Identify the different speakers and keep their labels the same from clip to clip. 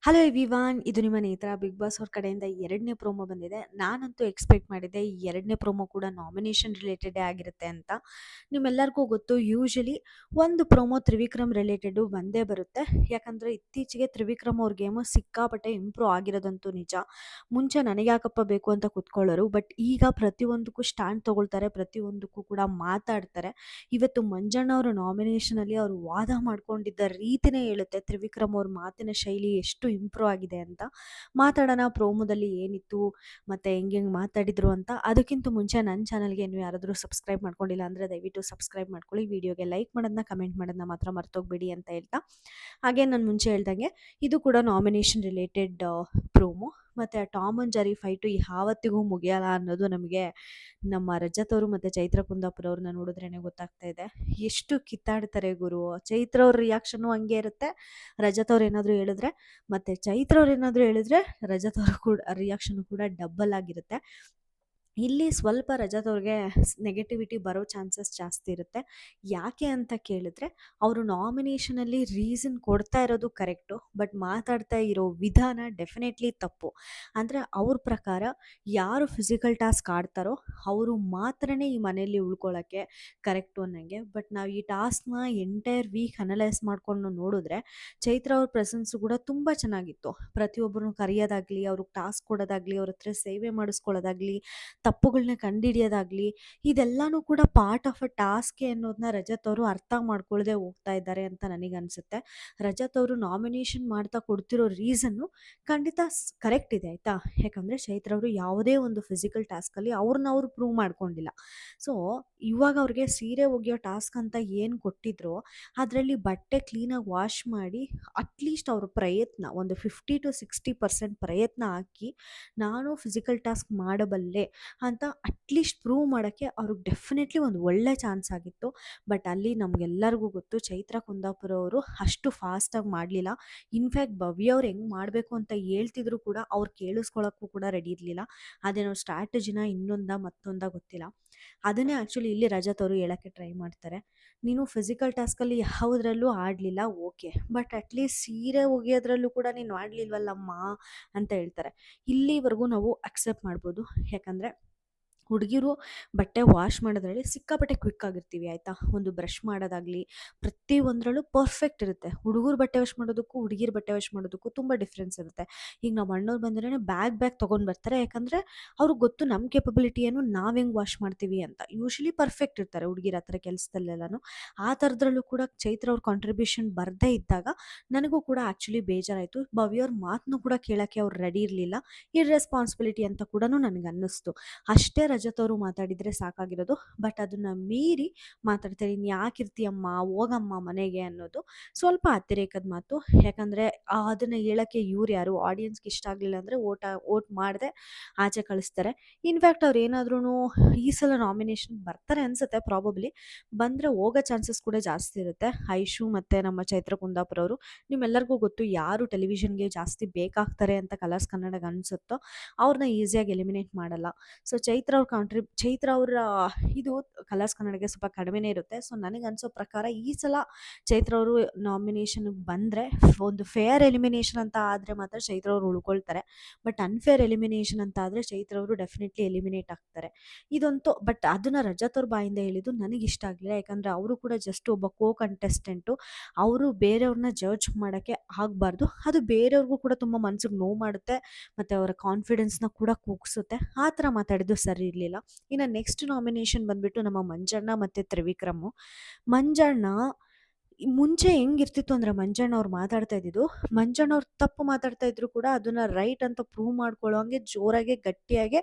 Speaker 1: Hello everyone, ಇದು ನಿಮ್ಮ ನೇತ್ರ. ಬಿಗ್ ಬಾಸ್ ಅವ್ರ ಕಡೆಯಿಂದ ಎರಡನೇ ಪ್ರೋಮೋ ಬಂದಿದೆ. ನಾನಂತೂ ಎಕ್ಸ್ಪೆಕ್ಟ್ ಮಾಡಿದ್ದೆ ಈ ಎರಡನೇ ಪ್ರೋಮೋ ಕೂಡ ನಾಮಿನೇಷನ್ ರಿಲೇಟೆಡೇ ಆಗಿರುತ್ತೆ ಅಂತ. ನಿಮ್ಮೆಲ್ಲರಿಗೂ ಗೊತ್ತು, ಯೂಶಲಿ ಒಂದು ಪ್ರೋಮೋ ತ್ರಿವಿಕ್ರಮ್ ರಿಲೇಟೆಡು ಬಂದೇ ಬರುತ್ತೆ. ಯಾಕಂದರೆ ಇತ್ತೀಚೆಗೆ ತ್ರಿವಿಕ್ರಮ್ ಅವ್ರ ಗೇಮು ಸಿಕ್ಕಾಪಟ್ಟೆ ಇಂಪ್ರೂವ್ ಆಗಿರೋದಂತೂ ನಿಜ. ಮುಂಚೆ ನನಗೆ ಯಾಕಪ್ಪ ಬೇಕು ಅಂತ ಕೂತ್ಕೊಳ್ಳೋರು, ಬಟ್ ಈಗ ಪ್ರತಿಯೊಂದಕ್ಕೂ ಸ್ಟ್ಯಾಂಡ್ ತೊಗೊಳ್ತಾರೆ, ಪ್ರತಿಯೊಂದಕ್ಕೂ ಕೂಡ ಮಾತಾಡ್ತಾರೆ. ಇವತ್ತು ಮಂಜಣ್ಣ ಅವರು ನಾಮಿನೇಷನಲ್ಲಿ ಅವರು ವಾದ ಮಾಡ್ಕೊಂಡಿದ್ದ ರೀತಿನೇ ಹೇಳುತ್ತೆ ತ್ರಿವಿಕ್ರಮ್ ಅವ್ರ ಮಾತಿನ ಶೈಲಿ ಎಷ್ಟು ಇಂಪ್ರೂವ್ ಆಗಿದೆ ಅಂತ. ಮಾತಾಡೋಣ ಪ್ರೋಮೋದಲ್ಲಿ ಏನಿತ್ತು ಮತ್ತು ಹೆಂಗೆ ಮಾತಾಡಿದ್ರು ಅಂತ. ಅದಕ್ಕಿಂತ ಮುಂಚೆ ನನ್ನ ಚಾನಲ್ಗೆ ನೀವು ಯಾರಾದರೂ ಸಬ್ಸ್ಕ್ರೈಬ್ ಮಾಡ್ಕೊಂಡಿಲ್ಲ ಅಂದರೆ ದಯವಿಟ್ಟು ಸಬ್ಸ್ಕ್ರೈಬ್ ಮಾಡ್ಕೊಳ್ಳಿ. ವಿಡಿಯೋಗೆ ಲೈಕ್ ಮಾಡೋದನ್ನ, ಕಮೆಂಟ್ ಮಾಡೋದನ್ನ ಮಾತ್ರ ಮರ್ತೋಗ್ಬೇಡಿ ಅಂತ ಹೇಳ್ತಾ, ಹಾಗೆ ನಾನು ಮುಂಚೆ ಹೇಳ್ದಂಗೆ ಇದು ಕೂಡ ನಾಮಿನೇಷನ್ ರಿಲೇಟೆಡ್ ಪ್ರೋಮೋ. ಮತ್ತು ಟಾಮ್ ಅಂಡ್ ಜೆರಿ ಫೈಟು ಯಾವತ್ತಿಗೂ ಮುಗಿಯಲ್ಲ ಅನ್ನೋದು ನಮಗೆ ನಮ್ಮ ರಜತ್ ಅವರು ಮತ್ತು ಚೈತ್ರ ಕುಂದಾಪುರ ಅವ್ರನ್ನ ನೋಡಿದ್ರೇ ಗೊತ್ತಾಗ್ತಾ ಇದೆ. ಎಷ್ಟು ಕಿತ್ತಾಡ್ತಾರೆ ಗುರು. ಚೈತ್ರ ಅವ್ರ ರಿಯಾಕ್ಷನ್ನು ಹಂಗೆ ಇರುತ್ತೆ, ರಜತ್ ಅವ್ರು ಏನಾದರೂ ಹೇಳಿದ್ರೆ, ಮತ್ತು ಚೈತ್ರ ಅವ್ರು ಏನಾದರೂ ಹೇಳಿದ್ರೆ ರಜತ್ ಅವರು ಕೂಡ ರಿಯಾಕ್ಷನ್ನು ಕೂಡ ಡಬ್ಬಲ್ ಆಗಿರುತ್ತೆ. ಇಲ್ಲಿ ಸ್ವಲ್ಪ ರಜತ್ ಅವ್ರಿಗೆ ನೆಗೆಟಿವಿಟಿ ಬರೋ ಚಾನ್ಸಸ್ ಜಾಸ್ತಿ ಇರುತ್ತೆ. ಯಾಕೆ ಅಂತ ಕೇಳಿದ್ರೆ, ಅವರು ನಾಮಿನೇಷನಲ್ಲಿ ರೀಸನ್ ಕೊಡ್ತಾ ಇರೋದು ಕರೆಕ್ಟು, ಬಟ್ ಮಾತಾಡ್ತಾ ಇರೋ ವಿಧಾನ ಡೆಫಿನೆಟ್ಲಿ ತಪ್ಪು. ಅಂದರೆ ಅವ್ರ ಪ್ರಕಾರ ಯಾರು ಫಿಸಿಕಲ್ ಟಾಸ್ಕ್ ಆಡ್ತಾರೋ ಅವರು ಮಾತ್ರನೇ ಈ ಮನೆಯಲ್ಲಿ ಉಳ್ಕೊಳ್ಳೋಕ್ಕೆ ಕರೆಕ್ಟು ಅನ್ನಂಗೆ. ಬಟ್ ನಾವು ಈ ಟಾಸ್ಕ್ನ ಎಂಟೈರ್ ವೀಕ್ ಅನಲೈಸ್ ಮಾಡ್ಕೊಂಡು ನೋಡಿದ್ರೆ ಚೈತ್ರ ಅವ್ರ ಪ್ರೆಸೆನ್ಸು ಕೂಡ ತುಂಬ ಚೆನ್ನಾಗಿತ್ತು. ಪ್ರತಿಯೊಬ್ಬರನ್ನು ಕರೆಯೋದಾಗಲಿ, ಅವ್ರಿಗೆ ಟಾಸ್ಕ್ ಕೊಡೋದಾಗಲಿ, ಅವ್ರ ಹತ್ರ ಸೇವೆ ಮಾಡಿಸ್ಕೊಳ್ಳೋದಾಗಲಿ, ತಪ್ಪುಗಳನ್ನ ಕಂಡುಹಿಡಿಯೋದಾಗಲಿ, ಇದೆಲ್ಲನೂ ಕೂಡ ಪಾರ್ಟ್ ಆಫ್ ಅ ಟಾಸ್ಕೆ ಅನ್ನೋದನ್ನ ರಜತ್ ಅವರು ಅರ್ಥ ಮಾಡ್ಕೊಳ್ಳದೆ ಹೋಗ್ತಾ ಇದ್ದಾರೆ ಅಂತ ನನಗನ್ಸುತ್ತೆ. ರಜತ್ ಅವರು ನಾಮಿನೇಷನ್ ಮಾಡ್ತಾ ಕೊಡ್ತಿರೋ ರೀಸನ್ನು ಖಂಡಿತ ಕರೆಕ್ಟ್ ಇದೆ ಆಯಿತಾ. ಯಾಕಂದರೆ ಚೈತ್ರ ಅವರು ಯಾವುದೇ ಒಂದು ಫಿಸಿಕಲ್ ಟಾಸ್ಕಲ್ಲಿ ಅವ್ರನ್ನ ಅವರು ಪ್ರೂವ್ ಮಾಡ್ಕೊಂಡಿಲ್ಲ. ಸೊ ಇವಾಗ ಅವ್ರಿಗೆ ಸೀರೆ ಒಗೆಯೋ ಟಾಸ್ಕ್ ಅಂತ ಏನು ಕೊಟ್ಟಿದ್ರೋ ಅದರಲ್ಲಿ ಬಟ್ಟೆ ಕ್ಲೀನಾಗಿ ವಾಶ್ ಮಾಡಿ ಅಟ್ಲೀಸ್ಟ್ ಅವ್ರ ಪ್ರಯತ್ನ ಒಂದು 50-60% ಪ್ರಯತ್ನ ಹಾಕಿ ನಾನು ಫಿಸಿಕಲ್ ಟಾಸ್ಕ್ ಮಾಡಬಲ್ಲೆ ಅಂತ ಅಟ್ಲೀಸ್ಟ್ ಪ್ರೂವ್ ಮಾಡೋಕ್ಕೆ ಅವ್ರಿಗೆ ಡೆಫಿನೆಟ್ಲಿ ಒಂದು ಒಳ್ಳೆ ಚಾನ್ಸ್ ಆಗಿತ್ತು. ಬಟ್ ಅಲ್ಲಿ ನಮಗೆಲ್ಲರಿಗೂ ಗೊತ್ತು ಚೈತ್ರ ಕುಂದಾಪುರ ಅವರು ಅಷ್ಟು ಫಾಸ್ಟಾಗಿ ಮಾಡಲಿಲ್ಲ. ಇನ್ಫ್ಯಾಕ್ಟ್ ಭವ್ಯ ಅವ್ರು ಹೆಂಗೆ ಮಾಡಬೇಕು ಅಂತ ಹೇಳ್ತಿದ್ರು ಕೂಡ ಅವ್ರು ಕೇಳಿಸ್ಕೊಳ್ಳೋಕ್ಕೂ ಕೂಡ ರೆಡಿ ಇರಲಿಲ್ಲ. ಅದೇನೋ ಸ್ಟ್ರಾಟಜಿನ ಮತ್ತೊಂದ ಗೊತ್ತಿಲ್ಲ. ಅದನ್ನೇ ಆ್ಯಕ್ಚುಲಿ ಇಲ್ಲಿ ರಜತ್ ಅವರು ಹೇಳೋಕ್ಕೆ ಟ್ರೈ ಮಾಡ್ತಾರೆ. ನೀನು ಫಿಸಿಕಲ್ ಟಾಸ್ಕಲ್ಲಿ ಯಾವುದ್ರಲ್ಲೂ ಆಡಲಿಲ್ಲ, ಓಕೆ, ಬಟ್ ಅಟ್ಲೀಸ್ಟ್ ಸೀರೆ ಒಗೆಯೋದ್ರಲ್ಲೂ ಕೂಡ ನೀನು ಆಡಲಿಲ್ವಲ್ಲಮ್ಮ ಅಂತ ಹೇಳ್ತಾರೆ. ಇಲ್ಲಿವರೆಗೂ ನಾವು ಅಕ್ಸೆಪ್ಟ್ ಮಾಡ್ಬೋದು. ಯಾಕಂದರೆ ಹುಡುಗಿರು ಬಟ್ಟೆ ವಾಶ್ ಮಾಡೋದ್ರಲ್ಲಿ ಸಿಕ್ಕಾಪಟ್ಟೆ ಕ್ವಿಕ್ ಆಗಿರ್ತೀವಿ ಆಯಿತಾ. ಒಂದು ಬ್ರಷ್ ಮಾಡೋದಾಗಲಿ ಪ್ರತಿಯೊಂದರಲ್ಲೂ ಪರ್ಫೆಕ್ಟ್ ಇರುತ್ತೆ. ಹುಡುಗರು ಬಟ್ಟೆ ವಾಶ್ ಮಾಡೋದಕ್ಕೂ ಹುಡುಗಿರು ಬಟ್ಟೆ ವಾಶ್ ಮಾಡೋದಕ್ಕೂ ತುಂಬ ಡಿಫ್ರೆನ್ಸ್ ಇರುತ್ತೆ. ಈಗ ನಮ್ಮ ಅಣ್ಣವ್ರು ಬಂದ್ರೇ ಬ್ಯಾಗ್ ತೊಗೊಂಡು ಬರ್ತಾರೆ, ಯಾಕಂದರೆ ಅವ್ರಿಗೆ ಗೊತ್ತು ನಮ್ಮ ಕೇಪಬಿಲಿಟಿ ಏನು, ನಾವು ಹೆಂಗೆ ವಾಶ್ ಮಾಡ್ತೀವಿ ಅಂತ. ಯೂಶ್ವಲಿ ಪರ್ಫೆಕ್ಟ್ ಇರ್ತಾರೆ ಹುಡುಗಿರ ಹತ್ರ ಕೆಲಸದಲ್ಲೆಲ್ಲನೂ. ಆ ಥರದ್ರಲ್ಲೂ ಕೂಡ ಚೈತ್ರ ಅವ್ರ ಕಾಂಟ್ರಿಬ್ಯೂಷನ್ ಬರದೇ ಇದ್ದಾಗ ನನಗೂ ಕೂಡ ಆ್ಯಕ್ಚುಲಿ ಬೇಜಾರಾಯಿತು. ಭವ್ಯವ್ರ ಮಾತನ್ನು ಕೂಡ ಕೇಳೋಕ್ಕೆ ಅವ್ರು ರೆಡಿ ಇರಲಿಲ್ಲ. ಇರ್ರೆಸ್ಪಾನ್ಸಿಬಿಲಿಟಿ ಅಂತ ಕೂಡ ನನಗನ್ನಿಸ್ತು. ಅಷ್ಟೇ ರಜತ್ ಅವರು ಮಾತಾಡಿದರೆ ಸಾಕಾಗಿರೋದು, ಬಟ್ ಅದನ್ನು ಮೀರಿ ಮಾತಾಡ್ತಾರೆ. ಇನ್ನು ಯಾಕಿರ್ತೀಯಮ್ಮ, ಹೋಗಮ್ಮ ಮನೆಗೆ ಅನ್ನೋದು ಸ್ವಲ್ಪ ಅತಿರೇಕದ ಮಾತು. ಯಾಕಂದರೆ ಅದನ್ನು ಹೇಳೋಕ್ಕೆ ಇವ್ರು ಯಾರು, ಆಡಿಯನ್ಸ್ಗೆ ಇಷ್ಟ ಆಗಲಿಲ್ಲ ಅಂದರೆ ಓಟ್ ಮಾಡದೆ ಆಚೆ ಕಳಿಸ್ತಾರೆ. ಇನ್ಫ್ಯಾಕ್ಟ್ ಅವ್ರು ಏನಾದ್ರೂ ಈ ಸಲ ನಾಮಿನೇಷನ್ ಬರ್ತಾರೆ ಅನಿಸುತ್ತೆ, ಪ್ರಾಬಬ್ಲಿ ಬಂದರೆ ಹೋಗೋ ಚಾನ್ಸಸ್ ಕೂಡ ಜಾಸ್ತಿ ಇರುತ್ತೆ. ಐಶು ಮತ್ತು ನಮ್ಮ ಚೈತ್ರ ಕುಂದಾಪುರ ಅವರು, ನಿಮ್ಮೆಲ್ಲರಿಗೂ ಗೊತ್ತು ಯಾರು ಟೆಲಿವಿಷನ್ಗೆ ಜಾಸ್ತಿ ಬೇಕಾಗ್ತಾರೆ ಅಂತ ಕಲರ್ಸ್ ಕನ್ನಡಗೆ ಅನಿಸುತ್ತೋ ಅವ್ರನ್ನ ಈಸಿಯಾಗಿ ಎಲಿಮಿನೇಟ್ ಮಾಡಲ್ಲ. ಸೊ ಚೈತ್ರ ಅವರ ಇದು ಕಲರ್ಸ್ ಕನ್ನಡಗೆ ಸ್ವಲ್ಪ ಕಡಿಮೆನೇ ಇರುತ್ತೆ. ಸೊ ನನಗೆ ಅನಿಸೋ ಪ್ರಕಾರ ಈ ಸಲ ಚೈತ್ರ ಅವರು ನಾಮಿನೇಷನ್ಗೆ ಬಂದರೆ ಒಂದು ಫೇರ್ ಎಲಿಮಿನೇಷನ್ ಅಂತ ಆದರೆ ಮಾತ್ರ ಚೈತ್ರ ಅವರು ಉಳ್ಕೊಳ್ತಾರೆ. ಬಟ್ ಅನ್ಫೇರ್ ಎಲಿಮಿನೇಷನ್ ಅಂತ ಆದರೆ ಚೈತ್ರ ಅವರು ಡೆಫಿನೆಟ್ಲಿ ಎಲಿಮಿನೇಟ್ ಆಗ್ತಾರೆ. ಇದಂತೂ ಬಟ್ ಅದನ್ನು ರಜತ್ ಅವ್ರ ಬಾಯಿಂದ ಹೇಳಿದ್ದು ನನಗೆ ಇಷ್ಟ ಆಗಲಿಲ್ಲ. ಯಾಕಂದರೆ ಅವರು ಕೂಡ ಜಸ್ಟ್ ಒಬ್ಬ ಕಂಟೆಸ್ಟೆಂಟು. ಅವರು ಬೇರೆಯವ್ರನ್ನ ಜಡ್ಜ್ ಮಾಡೋಕ್ಕೆ ಆಗಬಾರ್ದು. ಅದು ಬೇರೆಯವ್ರಿಗೂ ಕೂಡ ತುಂಬ ಮನ್ಸಿಗೆ ನೋವು ಮಾಡುತ್ತೆ ಮತ್ತು ಅವರ ಕಾನ್ಫಿಡೆನ್ಸ್ನ ಕೂಡ ಕುಗ್ಸುತ್ತೆ. ಆ ಥರ ಮಾತಾಡಿದ್ದು ಸರಿ ಇರಲಿಲ್ಲ. ಇನ್ನು ನೆಕ್ಸ್ಟ್ ನಾಮಿನೇಷನ್ ಬಂದುಬಿಟ್ಟು ನಮ್ಮ ಮಂಜಣ್ಣ ಮತ್ತು ತ್ರಿವಿಕ್ರಮು. ಮಂಜಣ್ಣ ಮುಂಚೆ ಹೆಂಗಿರ್ತಿತ್ತು ಅಂದರೆ ಮಂಜಣ್ಣ ಅವ್ರು ಮಾತಾಡ್ತಾ ಇದ್ದಿದ್ದು, ಮಂಜಣ್ಣ ಅವ್ರು ತಪ್ಪು ಮಾತಾಡ್ತಾ ಇದ್ರು ಕೂಡ ಅದನ್ನು ರೈಟ್ ಅಂತ ಪ್ರೂವ್ ಮಾಡ್ಕೊಳ್ಳೋ ಹಂಗೆ ಜೋರಾಗೆ ಗಟ್ಟಿಯಾಗೆ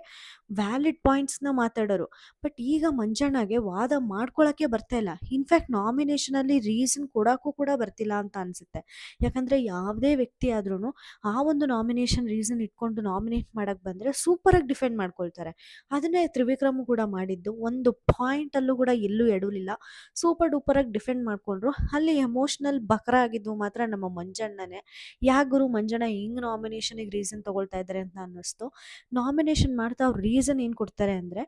Speaker 1: ವ್ಯಾಲಿಡ್ ಪಾಯಿಂಟ್ಸ್ನ ಮಾತಾಡೋರು. ಬಟ್ ಈಗ ಮಂಜಣ್ಣಗೆ ವಾದ ಮಾಡ್ಕೊಳ್ಳೋಕ್ಕೆ ಬರ್ತಾ ಇಲ್ಲ. ಇನ್ಫ್ಯಾಕ್ಟ್ ನಾಮಿನೇಷನಲ್ಲಿ ರೀಸನ್ ಕೊಡೋಕ್ಕೂ ಕೂಡ ಬರ್ತಿಲ್ಲ ಅಂತ ಅನಿಸುತ್ತೆ. ಯಾಕಂದರೆ ಯಾವುದೇ ವ್ಯಕ್ತಿ ಆದ್ರೂ ಆ ಒಂದು ನಾಮಿನೇಷನ್ ರೀಸನ್ ಇಟ್ಕೊಂಡು ನಾಮಿನೇಟ್ ಮಾಡೋಕ್ಕೆ ಬಂದರೆ ಸೂಪರಾಗಿ ಡಿಫೆಂಡ್ ಮಾಡ್ಕೊಳ್ತಾರೆ. ಅದನ್ನೇ ತ್ರಿವಿಕ್ರಮು ಕೂಡ ಮಾಡಿದ್ದು. ಒಂದು ಪಾಯಿಂಟಲ್ಲೂ ಕೂಡ ಎಲ್ಲೂ ಎಡವಲಿಲ್ಲ. ಸೂಪರ್ ಡೂಪರಾಗಿ ಡಿಫೆಂಡ್ ಮಾಡಿಕೊಂಡ್ರು. ಅಲ್ಲಿ ಎಮೋಷ್ನಲ್ ಬಕ್ರ ಆಗಿದ್ದು ಮಾತ್ರ ನಮ್ಮ ಮಂಜಣ್ಣನೇ. ಯಾಕೆ ಗುರು ಮಂಜಣ್ಣ ಹಿಂಗೆ ನಾಮಿನೇಷನಿಗೆ ರೀಸನ್ ತೊಗೊಳ್ತಾ ಇದ್ದಾರೆ ಅಂತ ಅನ್ನಿಸ್ತು. ನಾಮಿನೇಷನ್ ಮಾಡ್ತಾ ಅವ್ರು ರೀಸನ್ ಏನು ಕೊಡ್ತಾರೆ ಅಂದರೆ,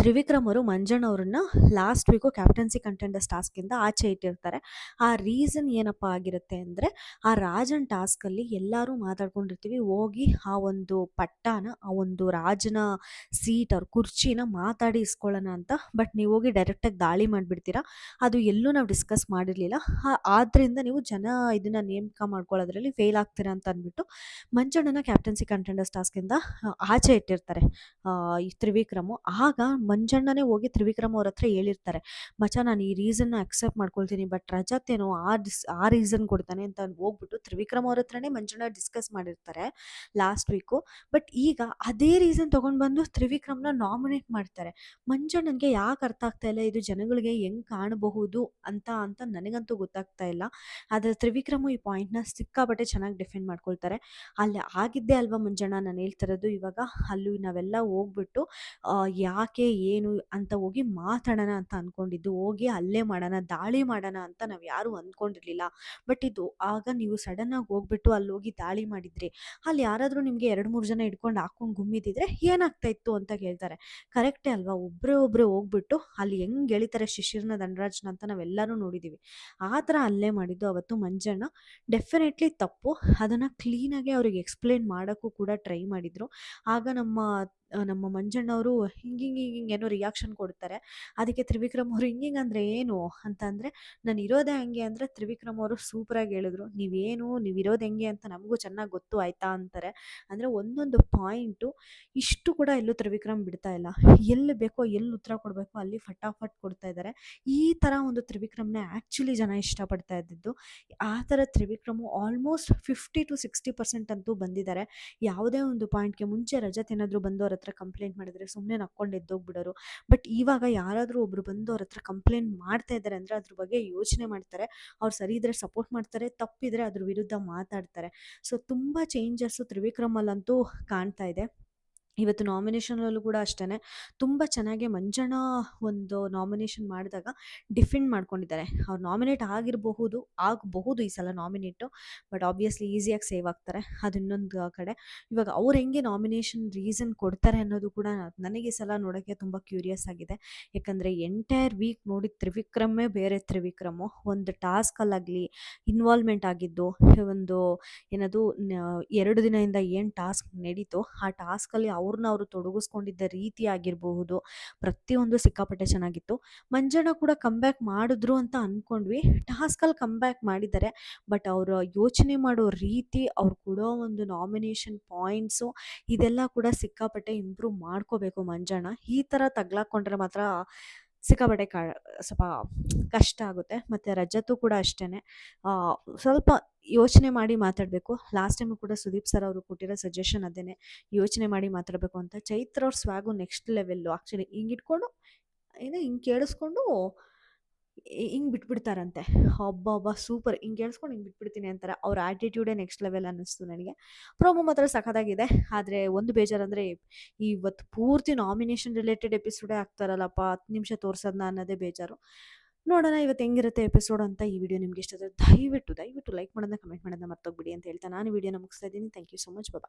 Speaker 1: ತ್ರಿವಿಕ್ರಮ್ ಅವರು ಮಂಜಣ್ಣ ಅವ್ರನ್ನ ಲಾಸ್ಟ್ ವೀಕು ಕ್ಯಾಪ್ಟನ್ಸಿ ಕಂಟೆಂಡರ್ಸ್ ಟಾಸ್ಕಿಂದ ಆಚೆ ಇಟ್ಟಿರ್ತಾರೆ. ಆ ರೀಸನ್ ಏನಪ್ಪ ಆಗಿರುತ್ತೆ ಅಂದರೆ, ಆ ರಾಜನ್ ಟಾಸ್ಕಲ್ಲಿ ಎಲ್ಲರೂ ಮಾತಾಡ್ಕೊಂಡಿರ್ತೀವಿ, ಹೋಗಿ ಆ ಒಂದು ಪಟ್ಟಾನ, ಆ ಒಂದು ರಾಜನ ಸೀಟ್ ಅವ್ರ ಕುರ್ಚಿನ ಮಾತಾಡಿ ಇಸ್ಕೊಳ್ಳೋಣ ಅಂತ. ಬಟ್ ನೀವು ಹೋಗಿ ಡೈರೆಕ್ಟಾಗಿ ದಾಳಿ ಮಾಡಿಬಿಡ್ತೀರಾ. ಅದು ಎಲ್ಲೂ ನಾವು ಡಿಸ್ಕಸ್ ಮಾಡಿರಲಿಲ್ಲ. ಆದ್ದರಿಂದ ನೀವು ಜನ ಇದನ್ನು ನೇಮಕ ಮಾಡ್ಕೊಳ್ಳೋದ್ರಲ್ಲಿ ಫೇಲ್ ಆಗ್ತೀರಾ ಅಂತ ಅಂದ್ಬಿಟ್ಟು ಮಂಜಣ್ಣನ ಕ್ಯಾಪ್ಟನ್ಸಿ ಕಂಟೆಂಡರ್ಸ್ ಟಾಸ್ಕಿಂದ ಆಚೆ ಇಟ್ಟಿರ್ತಾರೆ ಈ ತ್ರಿವಿಕ್ರಮು. ಆಗ ಮಂಜಣ್ಣನೇ ಹೋಗಿ ತ್ರಿವಿಕ್ರಮ್ ಅವ್ರ ಹತ್ರ ಹೇಳಿರ್ತಾರೆ, ಮಚ್ಚ ನಾನು ಈ ರೀಸನ್ನ ಅಕ್ಸೆಪ್ಟ್ ಮಾಡ್ಕೊಳ್ತೀನಿ, ಬಟ್ ರಜತ್ ಏನೋ ಆ ರೀಸನ್ ಕೊಡ್ತಾನೆ ಅಂತ ಹೋಗ್ಬಿಟ್ಟು ತ್ರಿವಿಕ್ರಮ್ ಅವ್ರ ಹತ್ರನೇ ಮಂಜಣ್ಣ ಡಿಸ್ಕಸ್ ಮಾಡಿರ್ತಾರೆ ಲಾಸ್ಟ್ ವೀಕು. ಬಟ್ ಈಗ ಅದೇ ರೀಸನ್ ತೊಗೊಂಡು ಬಂದು ತ್ರಿವಿಕ್ರಮ್ನ ನಾಮಿನೇಟ್ ಮಾಡ್ತಾರೆ. ಮಂಜಣ್ಣನಿಗೆ ಯಾಕೆ ಅರ್ಥ ಆಗ್ತಾ ಇಲ್ಲ, ಇದು ಜನಗಳಿಗೆ ಹೆಂಗೆ ಕಾಣಬಹುದು ಅಂತ ಅಂತ ನನಗಂತೂ ಗೊತ್ತಾಗ್ತಾ ಇಲ್ಲ. ಆದರೆ ತ್ರಿವಿಕ್ರಮು ಈ ಪಾಯಿಂಟ್ನ ಸಿಕ್ಕಾಪಟ್ಟೆ ಚೆನ್ನಾಗಿ ಡಿಫೆಂಡ್ ಮಾಡ್ಕೊಳ್ತಾರೆ. ಅಲ್ಲಿ ಆಗಿದ್ದೇ ಅಲ್ವಾ ಮಂಜಣ್ಣ ನಾನು ಹೇಳ್ತಿರೋದು. ಇವಾಗ ಅಲ್ಲಿ ನಾವೆಲ್ಲ ಹೋಗ್ಬಿಟ್ಟು ಯಾಕೆ ಏನು ಅಂತ ಹೋಗಿ ಮಾತಾಡೋಣ ಅಂತ ಅಂದ್ಕೊಂಡಿದ್ದು, ಹೋಗಿ ಅಲ್ಲೇ ಮಾಡೋಣ, ದಾಳಿ ಮಾಡೋಣ ಅಂತ ನಾವು ಯಾರೂ ಅಂದ್ಕೊಂಡಿರಲಿಲ್ಲ. ಬಟ್ ಇದು ಆಗ ನೀವು ಸಡನ್ನಾಗಿ ಹೋಗ್ಬಿಟ್ಟು ಅಲ್ಲಿ ಹೋಗಿ ದಾಳಿ ಮಾಡಿದ್ರಿ, ಅಲ್ಲಿ ಯಾರಾದರೂ ನಿಮಗೆ 2-3 ಜನ ಹಿಡ್ಕೊಂಡು ಹಾಕ್ಕೊಂಡು ಗುಮ್ಮಿದಿದ್ರೆ ಏನಾಗ್ತಾ ಇತ್ತು ಅಂತ ಕೇಳ್ತಾರೆ. ಕರೆಕ್ಟೇ ಅಲ್ವಾ? ಒಬ್ಬರೇ ಹೋಗ್ಬಿಟ್ಟು ಅಲ್ಲಿ ಹೆಂಗೆ ಎಳಿತಾರೆ ಶಿಶಿರ್ನ ದಂಡರಾಜನ ಅಂತ ನಾವೆಲ್ಲರೂ ನೋಡಿದ್ದೀವಿ. ಆ ಥರ ಅಲ್ಲೇ ಮಾಡಿದ್ದು ಅವತ್ತು ಮಂಜಣ್ಣ. ಡೆಫಿನೆಟ್ಲಿ ತಪ್ಪು. ಅದನ್ನು ಕ್ಲೀನಾಗಿ ಅವ್ರಿಗೆ ಎಕ್ಸ್ಪ್ಲೇನ್ ಮಾಡೋಕ್ಕೂ ಕೂಡ ಟ್ರೈ ಮಾಡಿದರು. ಆಗ ನಮ್ಮ ಮಂಜಣ್ಣವರು ಹಿಂಗೆ ರಿಯಾಕ್ಷನ್ ಕೊಡ್ತಾರೆ. ಅದಕ್ಕೆ ತ್ರಿವಿಕ್ರಮ್ ಅವರು ಅಂದರೆ ಏನು ಅಂತ ಅಂದರೆ, ನಾನು ಇರೋದೇ ಹಂಗೆ ಅಂದರೆ ತ್ರಿವಿಕ್ರಮ್ ಅವರು ಸೂಪರಾಗಿ ಹೇಳಿದ್ರು, ನೀವಿರೋದು ಹೆಂಗೆ ಅಂತ ನಮಗೂ ಚೆನ್ನಾಗಿ ಗೊತ್ತು ಆಯಿತಾ ಅಂತಾರೆ. ಅಂದರೆ ಒಂದೊಂದು ಪಾಯಿಂಟು ಇಷ್ಟು ಕೂಡ ಎಲ್ಲೂ ತ್ರಿವಿಕ್ರಮ್ ಬಿಡ್ತಾ ಇಲ್ಲ. ಎಲ್ಲಿ ಬೇಕೋ ಎಲ್ಲಿ ಉತ್ತರ ಕೊಡಬೇಕೋ ಅಲ್ಲಿ ಫಟಾಫಟ್ ಕೊಡ್ತಾ ಇದ್ದಾರೆ. ಈ ಥರ ಒಂದು ತ್ರಿವಿಕ್ರಮ್ನೇ ಆ್ಯಕ್ಚುಲಿ ಜನ ಇಷ್ಟಪಡ್ತಾ ಇದ್ದಿದ್ದು. ಆ ಥರ ತ್ರಿವಿಕ್ರಮು ಆಲ್ಮೋಸ್ಟ್ 50-60% ಅಂತೂ ಬಂದಿದ್ದಾರೆ. ಯಾವುದೇ ಒಂದು ಪಾಯಿಂಟ್ಗೆ ಮುಂಚೆ ರಜತ್ ಏನಾದರೂ ಬಂದು ಅವ್ರ ಹತ್ರ ಕಂಪ್ಲೇಂಟ್ ಮಾಡಿದ್ರೆ ಸುಮ್ಮನೆ ನಕ್ಕೊಂಡು ಎದ್ದೋಗ್ಬಿಡೋರು. ಬಟ್ ಇವಾಗ ಯಾರಾದರೂ ಒಬ್ಬರು ಬಂದು ಅವ್ರ ಹತ್ರ ಕಂಪ್ಲೇಂಟ್ ಮಾಡ್ತಾ ಇದ್ದಾರೆ ಅಂದರೆ ಅದ್ರ ಬಗ್ಗೆ ಯೋಚನೆ ಮಾಡ್ತಾರೆ. ಅವ್ರು ಸರಿ ಇದ್ದರೆ ಸಪೋರ್ಟ್ ಮಾಡ್ತಾರೆ, ತಪ್ಪಿದರೆ ಅದ್ರ ವಿರುದ್ಧ ಮಾತಾಡ್ತಾರೆ. ಸೊ ತುಂಬ ಚೇಂಜಸ್ಸು ತ್ರಿವಿಕ್ರಮಲ್ಲಂತೂ ಕಾಣ್ತಾ ಇದೆ. ಇವತ್ತು ನಾಮಿನೇಷನಲ್ಲೂ ಕೂಡ ಅಷ್ಟೇ ತುಂಬ ಚೆನ್ನಾಗಿ ಮಂಜಣ್ಣ ಒಂದು ನಾಮಿನೇಷನ್ ಮಾಡಿದಾಗ ಡಿಫೆಂಡ್ ಮಾಡ್ಕೊಂಡಿದ್ದಾರೆ. ಅವ್ರು ನಾಮಿನೇಟ್ ಆಗಬಹುದು ಈ ಸಲ ನಾಮಿನೇಟು. ಬಟ್ ಆಬ್ವಿಯಸ್ಲಿ ಈಸಿಯಾಗಿ ಸೇವ್ ಆಗ್ತಾರೆ. ಅದು ಇನ್ನೊಂದು ಕಡೆ. ಇವಾಗ ಅವ್ರು ಹೆಂಗೆ ನಾಮಿನೇಷನ್ ರೀಸನ್ ಕೊಡ್ತಾರೆ ಅನ್ನೋದು ಕೂಡ ನನಗೆ ಈ ಸಲ ನೋಡೋಕ್ಕೆ ತುಂಬ ಕ್ಯೂರಿಯಸ್ ಆಗಿದೆ. ಯಾಕಂದರೆ ಎಂಟೈರ್ ವೀಕ್ ನೋಡಿ ತ್ರಿವಿಕ್ರಮೇ ಬೇರೆ ತ್ರಿವಿಕ್ರಮು. ಒಂದು ಟಾಸ್ಕಲ್ಲಾಗಲಿ ಇನ್ವಾಲ್ವ್ಮೆಂಟ್ ಆಗಿದ್ದು, ಒಂದು ಏನದು 2 ದಿನದಿಂದ ಏನು ಟಾಸ್ಕ್ ನಡೀತೋ ಆ ಟಾಸ್ಕಲ್ಲಿ ಅವ್ರನ್ನ ಅವರು ತೊಡಗಿಸ್ಕೊಂಡಿದ್ದ ರೀತಿ ಆಗಿರಬಹುದು, ಪ್ರತಿಯೊಂದು ಸಿಕ್ಕಾಪಟ್ಟೆ ಚೆನ್ನಾಗಿತ್ತು. ಮಂಜಣ್ಣ ಕೂಡ ಕಮ್ಬ್ಯಾಕ್ ಮಾಡಿದ್ರು ಅಂತ ಅಂದ್ಕೊಂಡ್ವಿ. ಟಾಸ್ಕಲ್ಲಿ ಕಮ್ಬ್ಯಾಕ್ ಮಾಡಿದ್ದಾರೆ. ಬಟ್ ಅವರ ಯೋಚನೆ ಮಾಡೋ ರೀತಿ, ಅವ್ರು ಕೊಡೋ ಒಂದು ನಾಮಿನೇಷನ್ ಪಾಯಿಂಟ್ಸು, ಇದೆಲ್ಲ ಕೂಡ ಸಿಕ್ಕಾಪಟ್ಟೆ ಇಂಪ್ರೂವ್ ಮಾಡ್ಕೋಬೇಕು ಮಂಜಣ್ಣ. ಈ ಥರ ತಗ್ಲಾಕೊಂಡ್ರೆ ಮಾತ್ರ ಸಿಕ್ಕಾಪಟ್ಟೆ ಸ್ವಲ್ಪ ಕಷ್ಟ ಆಗುತ್ತೆ. ಮತ್ತು ರಜತ್ತು ಕೂಡ ಅಷ್ಟೇ ಸ್ವಲ್ಪ ಯೋಚನೆ ಮಾಡಿ ಮಾತಾಡಬೇಕು. ಲಾಸ್ಟ್ ಟೈಮು ಕೂಡ ಸುದೀಪ್ ಸರ್ ಅವರು ಕೊಟ್ಟಿರೋ ಸಜೆಷನ್ ಅದೇನೆ, ಯೋಚನೆ ಮಾಡಿ ಮಾತಾಡಬೇಕು ಅಂತ. ಚೈತ್ರ ಅವ್ರ ಸ್ವ್ಯಾಗು ನೆಕ್ಸ್ಟ್ ಲೆವೆಲ್ಲು. ಆ್ಯಕ್ಚುಲಿ ಹಿಂಗೆ ಇಟ್ಕೊಂಡು ಹಿಂಗೆ ಕೇಳಿಸ್ಕೊಂಡು ಹಿಂಗೆ ಬಿಟ್ಬಿಡ್ತಾರಂತೆ. ಅಬ್ಬಬ್ಬಾ ಸೂಪರ್! ಹಿಂಗೆ ಕೇಳಿಸ್ಕೊಂಡು ಹಿಂಗೆ ಬಿಟ್ಬಿಡ್ತೀನಿ ಅಂತಾರೆ. ಅವ್ರ ಆ್ಯಟಿಟ್ಯೂಡೇ ನೆಕ್ಸ್ಟ್ ಲೆವೆಲ್ ಅನ್ನಿಸ್ತು ನನಗೆ. ಪ್ರೋಮೋ ಮಾತ್ರ ಸಖತ್ತಾಗಿದೆ. ಆದರೆ ಒಂದು ಬೇಜಾರಂದರೆ ಇವತ್ತು ಪೂರ್ತಿ ನಾಮಿನೇಷನ್ ರಿಲೇಟೆಡ್ ಎಪಿಸೋಡೇ ಆಗ್ತಾರಲ್ಲಪ್ಪ, 10 ನಿಮಿಷ ತೋರಿಸೋದನ್ನ ಅನ್ನೋದೇ ಬೇಜಾರು. ನೋಡೋಣ ಇವತ್ತು ಹೆಂಗಿರುತ್ತೆ ಎಪಿಸೋಡ್ ಅಂತ. ಈ ವಿಡಿಯೋ ನಿಮ್ಗೆ ಇಷ್ಟ ಆದರೆ ದಯವಿಟ್ಟು ಲೈಕ್ ಮಾಡೋದನ್ನ, ಕಮೆಂಟ್ ಮಾಡೋದನ್ನ ಮರ್ತೋಗ್ಬಿಡಿ ಅಂತ ಹೇಳ್ತಾ ನಾನು ವಿಡಿಯೋನ ಮುಗಿಸ್ತಾ ಇದ್ದೀನಿ. Thank you so much. Bye.